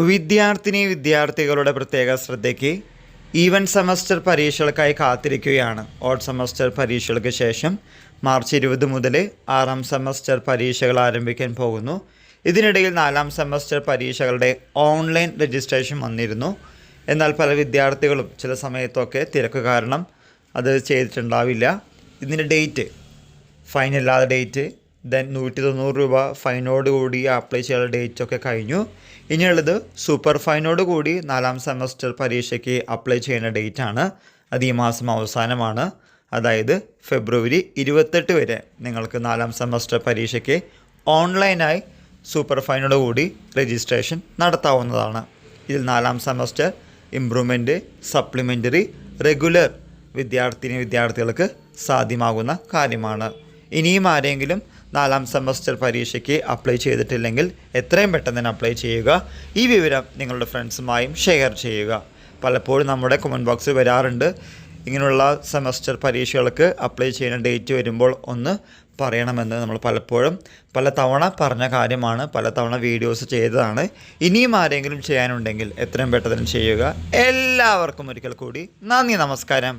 വിദ്യാർത്ഥികളുടെ പ്രത്യേക ശ്രദ്ധയ്ക്ക് ഈവൻറ്റ് സെമസ്റ്റർ പരീക്ഷകൾക്കായി കാത്തിരിക്കുകയാണ്. ഓഡ് സെമസ്റ്റർ പരീക്ഷകൾക്ക് ശേഷം മാർച്ച് 20 മുതൽ 6ാം സെമസ്റ്റർ പരീക്ഷകൾ ആരംഭിക്കാൻ പോകുന്നു. ഇതിനിടയിൽ 4ാം സെമസ്റ്റർ പരീക്ഷകളുടെ ഓൺലൈൻ രജിസ്ട്രേഷൻ വന്നിരുന്നു. എന്നാൽ പല വിദ്യാർത്ഥികളും ചില സമയത്തൊക്കെ തിരക്ക് കാരണം അത് ചെയ്തിട്ടുണ്ടാവില്ല. ഇതിൻ്റെ ഡേറ്റ് ഫൈനല്ലാതെ ഡേറ്റ് ദെൻ 190 രൂപ ഫൈനോടുകൂടി അപ്ലൈ ചെയ്യാനുള്ള ഡേറ്റൊക്കെ കഴിഞ്ഞു. ഇനിയുള്ളത് സൂപ്പർ ഫൈനോടുകൂടി 4ാം സെമസ്റ്റർ പരീക്ഷയ്ക്ക് അപ്ലൈ ചെയ്യുന്ന ഡേറ്റാണ്. അത് ഈ മാസം അവസാനമാണ്. അതായത് ഫെബ്രുവരി 28 വരെ നിങ്ങൾക്ക് 4ാം സെമസ്റ്റർ പരീക്ഷയ്ക്ക് ഓൺലൈനായി സൂപ്പർ ഫൈനോടുകൂടി രജിസ്ട്രേഷൻ നടത്താവുന്നതാണ്. ഇതിൽ 4ാം സെമസ്റ്റർ ഇംപ്രൂവ്മെൻറ്റ്, സപ്ലിമെൻ്ററി, റെഗുലർ വിദ്യാർത്ഥികൾക്ക് സാധ്യമാകുന്ന കാര്യമാണ്. ഇനിയും ആരെങ്കിലും 4ാം സെമസ്റ്റർ പരീക്ഷയ്ക്ക് അപ്ലൈ ചെയ്തിട്ടില്ലെങ്കിൽ എത്രയും പെട്ടെന്ന് തന്നെ അപ്ലൈ ചെയ്യുക. ഈ വിവരം നിങ്ങളുടെ ഫ്രണ്ട്സുമായും ഷെയർ ചെയ്യുക. പലപ്പോഴും നമ്മുടെ കമൻറ്റ് ബോക്സിൽ വരാറുണ്ട്, ഇങ്ങനെയുള്ള സെമസ്റ്റർ പരീക്ഷകൾക്ക് അപ്ലൈ ചെയ്യുന്ന ഡേറ്റ് വരുമ്പോൾ ഒന്ന് പറയണമെന്ന്. നമ്മൾ പല തവണ പറഞ്ഞ കാര്യമാണ്, പല തവണ വീഡിയോസ് ചെയ്തതാണ്. ഇനിയും ആരെങ്കിലും ചെയ്യാനുണ്ടെങ്കിൽ എത്രയും പെട്ടെന്ന് ചെയ്യുക. എല്ലാവർക്കും ഒരിക്കൽ കൂടി നന്ദി, നമസ്കാരം.